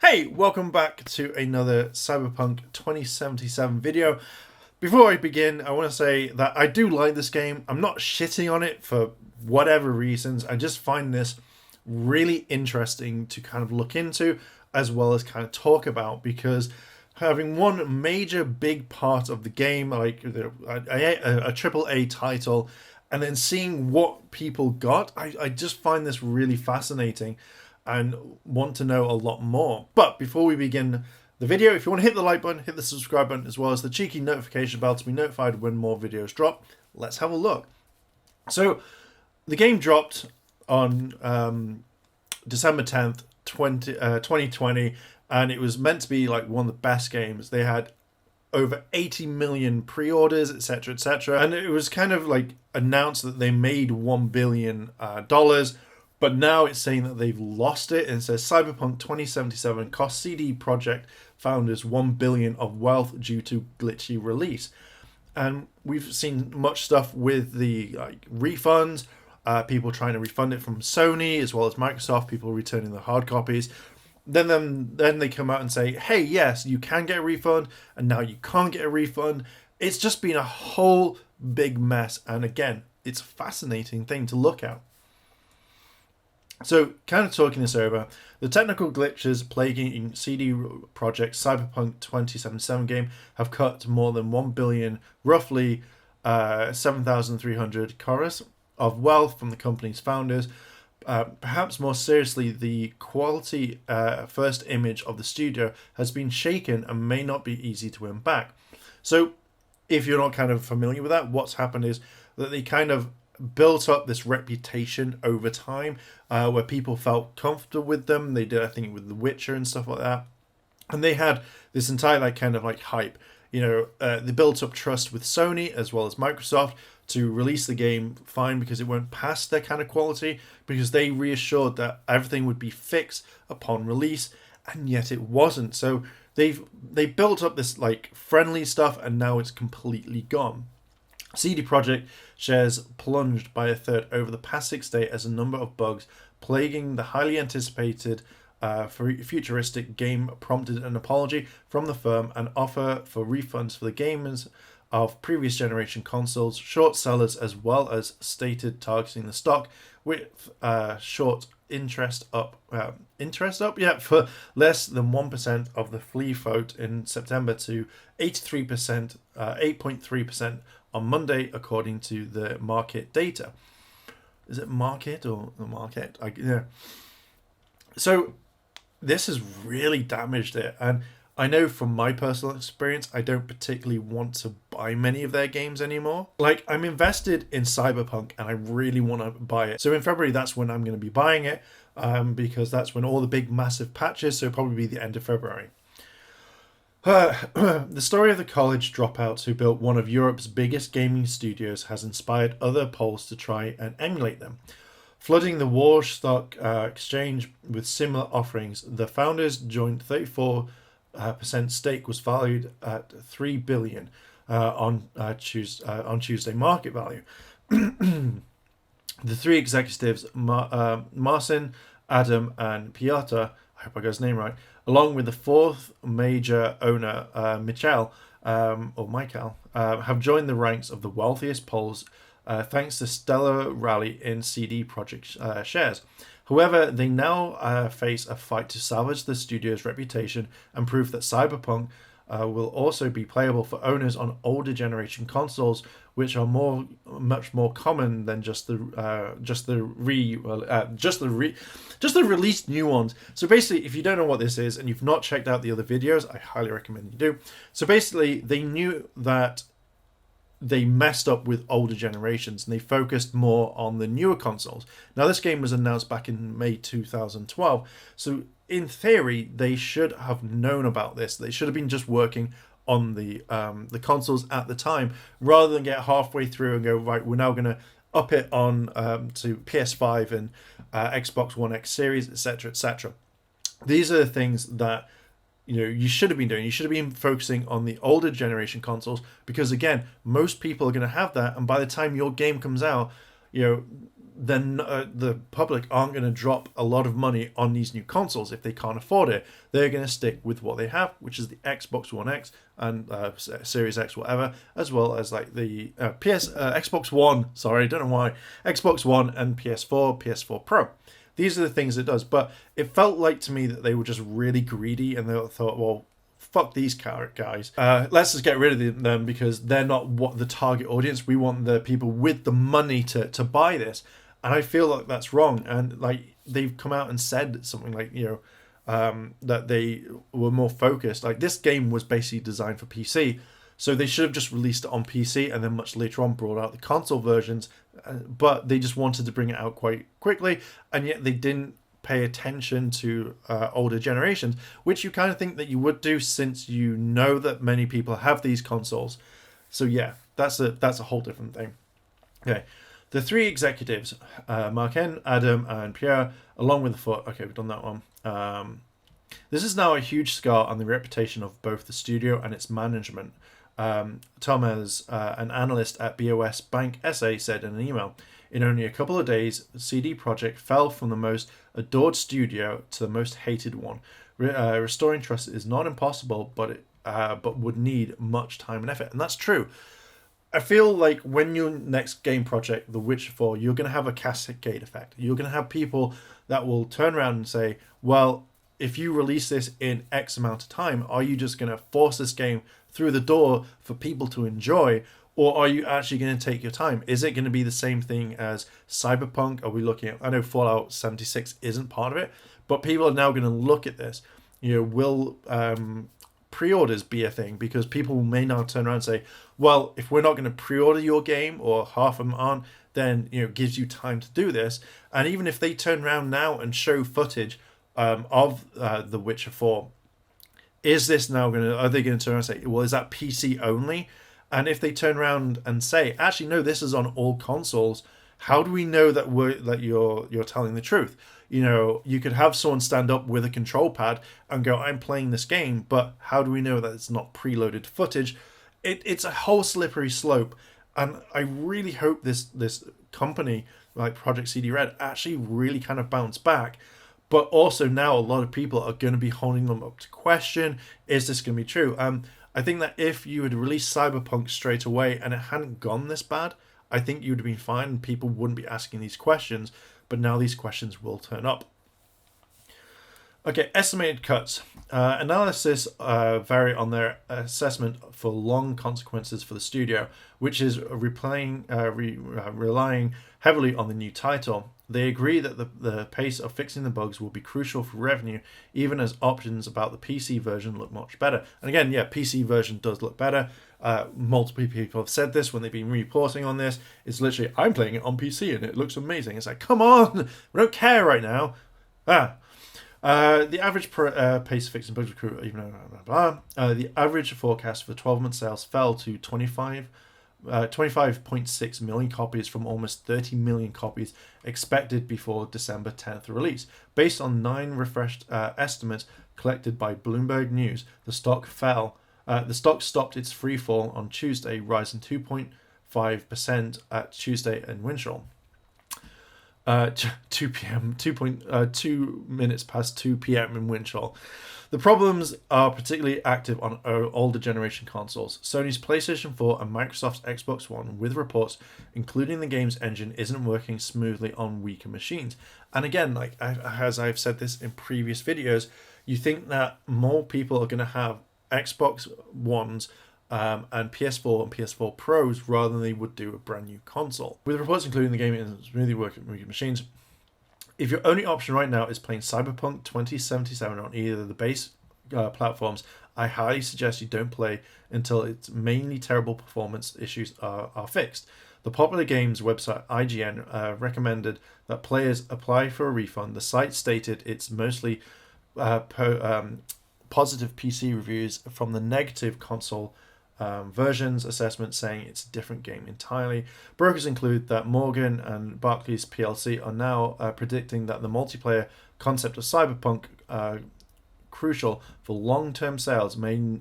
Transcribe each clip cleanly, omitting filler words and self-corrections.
Hey, welcome back to another Cyberpunk 2077 video. Before I begin, I want to say that I do like this game. I'm not shitting on it for whatever reasons. I just find this really interesting to kind of look into as well as kind of talk about, because having one major big part of the game, like a triple A title, and then seeing what people got, I just find this really fascinating and want to know a lot more. But before we begin the video, if you want to hit the like button, hit the subscribe button, as well as the cheeky notification bell to be notified when more videos drop. Let's have a look. So the game dropped on December 10th, 2020, and it was meant to be like one of the best games. They had over 80 million pre-orders, etc., etc. And it was kind of like announced that they made $1 billion. But now it's saying that they've lost it, and it says Cyberpunk 2077 cost CD Projekt founders $1 billion of wealth due to glitchy release. And we've seen much stuff with the refunds, people trying to refund it from Sony, as well as Microsoft, people returning the hard copies. Then they come out and say, hey, yes, you can get a refund, and now you can't get a refund. It's just been a whole big mess, and again, it's a fascinating thing to look at. So, kind of talking this over, the technical glitches plaguing CD Projekt's Cyberpunk 2077 game have cut more than 1 billion, roughly 7,300 chorus of wealth from the company's founders. Perhaps more seriously, the quality first image of the studio has been shaken and may not be easy to win back. So, if you're not kind of familiar with that, what's happened is that they kind of built up this reputation over time, where people felt comfortable with them. They did, I think, with The Witcher and stuff like that, and they had this entire kind of hype. They built up trust with Sony as well as Microsoft to release the game fine, because it went past their kind of quality, because they reassured that everything would be fixed upon release, and yet it wasn't. So they built up this friendly stuff, and now it's completely gone. CD Projekt shares plunged by a third over the past 6 days as a number of bugs plaguing the highly anticipated futuristic game prompted an apology from the firm, an offer for refunds for the gamers of previous generation consoles, short sellers, as well as stated targeting the stock with short interest up for less than 1% of the free float in September to 8.3% on Monday, according to the market data. Is it market or the market? Yeah. So this has really damaged it, and I know from my personal experience, I don't particularly want to buy many of their games anymore. I'm invested in Cyberpunk, and I really want to buy it. So in February, that's when I'm going to be buying it, because that's when all the big massive patches, so it'll probably be the end of February. The story of the college dropouts who built one of Europe's biggest gaming studios has inspired other Poles to try and emulate them. Flooding the Warstock exchange with similar offerings, the founders' joint 34% stake was valued at $3 billion on Tuesday market value. The three executives, Marcin, Adam, and Piotr, I hope I got his name right, along with the fourth major owner, Michael, have joined the ranks of the wealthiest Poles thanks to stellar rally in CD Projekt shares. However, they now face a fight to salvage the studio's reputation and prove that Cyberpunk will also be playable for owners on older generation consoles, which are much more common than just the released new ones. So basically, if you don't know what this is and you've not checked out the other videos, I highly recommend you do. So basically, they knew that they messed up with older generations and they focused more on the newer consoles. Now, this game was announced back in May 2012, so in theory, they should have known about this. They should have been just working on the consoles at the time, rather than get halfway through and go, right, we're now going to up it on to PS5 and Xbox One X Series, etc., etc. These are the things that you should have been doing. You should have been focusing on the older generation consoles, because again, most people are going to have that, and by the time your game comes out, then the public aren't going to drop a lot of money on these new consoles if they can't afford it. They're going to stick with what they have, which is the Xbox One X and Series X, whatever, as well as like the Xbox One. Sorry, I don't know why. Xbox One and PS4, PS4 Pro. These are the things it does. But it felt like to me that they were just really greedy, and they thought, well, fuck these guys. Let's just get rid of them because they're not what the target audience. We want the people with the money to buy this. And I feel like that's wrong. And like they've come out and said something like, that they were more focused. Like this game was basically designed for PC. So they should have just released it on PC and then much later on brought out the console versions. But they just wanted to bring it out quite quickly. And yet they didn't pay attention to older generations, which you kind of think that you would do since you know that many people have these consoles. So yeah, that's a whole different thing. Okay, the three executives, Marken, Adam, and Pierre, along with the foot. Okay, we've done that one. This is now a huge scar on the reputation of both the studio and its management. Thomas, an analyst at BOS Bank SA, said in an email, in only a couple of days, CD Projekt fell from the most adored studio to the most hated one. Restoring trust is not impossible, but would need much time and effort. And that's true. I feel like when your next game project, The Witcher 4, you're going to have a cascade effect. You're going to have people that will turn around and say, well, if you release this in X amount of time, are you just going to force this game through the door for people to enjoy? Or are you actually going to take your time? Is it going to be the same thing as Cyberpunk? Are we looking at, I know Fallout 76 isn't part of it, but people are now going to look at this. Will pre-orders be a thing? Because people may now turn around and say, well, if we're not going to pre-order your game, or half of them aren't, then it gives you time to do this. And even if they turn around now and show footage of The Witcher 4, is this now are they going to turn around and say, well, is that PC only? And if they turn around and say, actually, no, this is on all consoles, how do we know that you're telling the truth? You could have someone stand up with a control pad and go, I'm playing this game, but how do we know that it's not preloaded footage? It's a whole slippery slope. And I really hope this company, like Projekt CD Red, actually really kind of bounce back. But also now a lot of people are going to be holding them up to question, is this going to be true? I think that if you had released Cyberpunk straight away and it hadn't gone this bad, I think you would have been fine and people wouldn't be asking these questions. But now these questions will turn up. Okay, estimated cuts. Analysis vary on their assessment for long consequences for the studio, which is relying heavily on the new title. They agree that the pace of fixing the bugs will be crucial for revenue, even as options about the PC version look much better. And again, yeah, PC version does look better. Multiple people have said this when they've been reporting on this. It's literally, I'm playing it on PC and it looks amazing. It's like, come on, we don't care right now. The average pace of fixing bugs recruit, even though the average forecast for 12-month sales fell to 25.6 million copies from almost 30 million copies expected before December 10th release. Based on 9 refreshed estimates collected by Bloomberg News, the stock fell. The stock stopped its free fall on Tuesday, rising 2.5% at Tuesday in Winchell. 2 p.m. 2 minutes past 2 p.m. in Winchell. The problems are particularly active on older generation consoles. Sony's PlayStation 4 and Microsoft's Xbox One, with reports including the game's engine, isn't working smoothly on weaker machines. And again, as I've said this in previous videos, you think that more people are going to have Xbox Ones and PS4 and PS4 Pros rather than they would do a brand new console. With reports including the game isn't smoothly working on weaker machines, if your only option right now is playing Cyberpunk 2077 on either the base platforms, I highly suggest you don't play until its mainly terrible performance issues are fixed. The popular games website IGN recommended that players apply for a refund. The site stated it's mostly positive PC reviews from the negative console versions assessment, saying it's a different game entirely. Brokers include that Morgan and Barclays PLC are now predicting that the multiplayer concept of Cyberpunk, crucial for long-term sales, may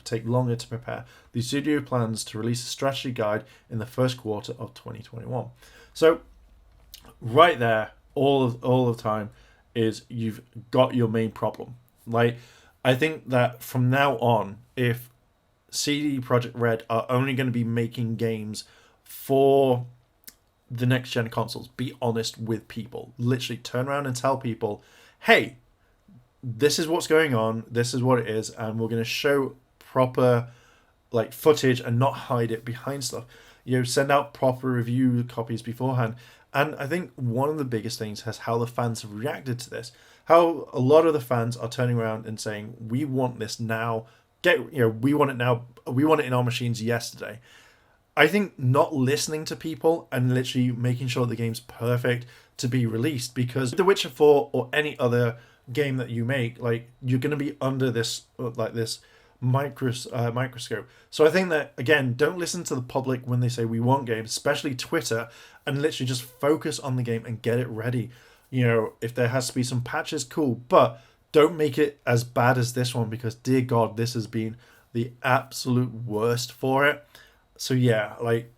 take longer to prepare. The studio plans to release a strategy guide in the first quarter of 2021. So right there, all the time, is you've got your main problem. Like, I think that from now on, if CD Projekt Red are only going to be making games for the next gen consoles, be honest with people. Literally turn around and tell people, hey, this is what's going on, this is what it is, and we're going to show proper like footage and not hide it behind stuff. You know, send out proper review copies beforehand. And I think one of the biggest things is how the fans have reacted to this. How a lot of the fans are turning around and saying, we want this now. We want it now. We want it in our machines yesterday. I think not listening to people and literally making sure the game's perfect to be released, because The Witcher 4 or any other game that you make, like, you're going to be under this microscope. So I think that, again, don't listen to the public when they say we want games, especially Twitter, and literally just focus on the game and get it ready. You know, if there has to be some patches, cool, but don't make it as bad as this one, because dear God, this has been the absolute worst for it. So yeah, like,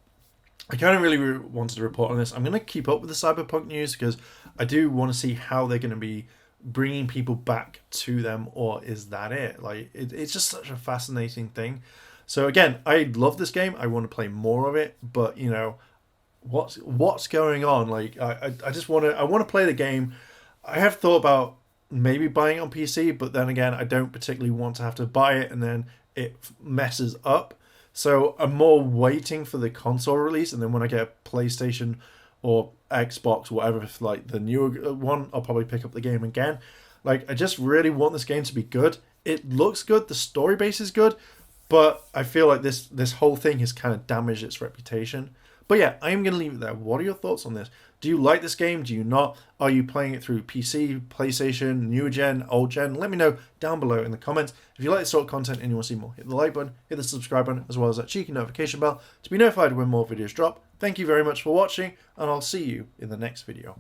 I kind of really wanted to report on this. I'm going to keep up with the Cyberpunk news because I do want to see how they're going to be bringing people back to them, or is that it? Like, it's just such a fascinating thing. So again, I love this game. I want to play more of it, but you know, what's going on? Like, I just want to play the game. I have thought about maybe buying it on PC, but then again, I don't particularly want to have to buy it and then it messes up. So I'm more waiting for the console release, and then when I get a PlayStation or Xbox, whatever, if like the newer one, I'll probably pick up the game again. Like, I just really want this game to be good. It looks good, the story base is good, but I feel like this whole thing has kind of damaged its reputation. But yeah, I am going to leave it there. What are your thoughts on this? Do you like this game? Do you not? Are you playing it through PC, PlayStation, new gen, old gen? Let me know down below in the comments. If you like this sort of content and you want to see more, hit the like button, hit the subscribe button, as well as that cheeky notification bell to be notified when more videos drop. Thank you very much for watching, and I'll see you in the next video.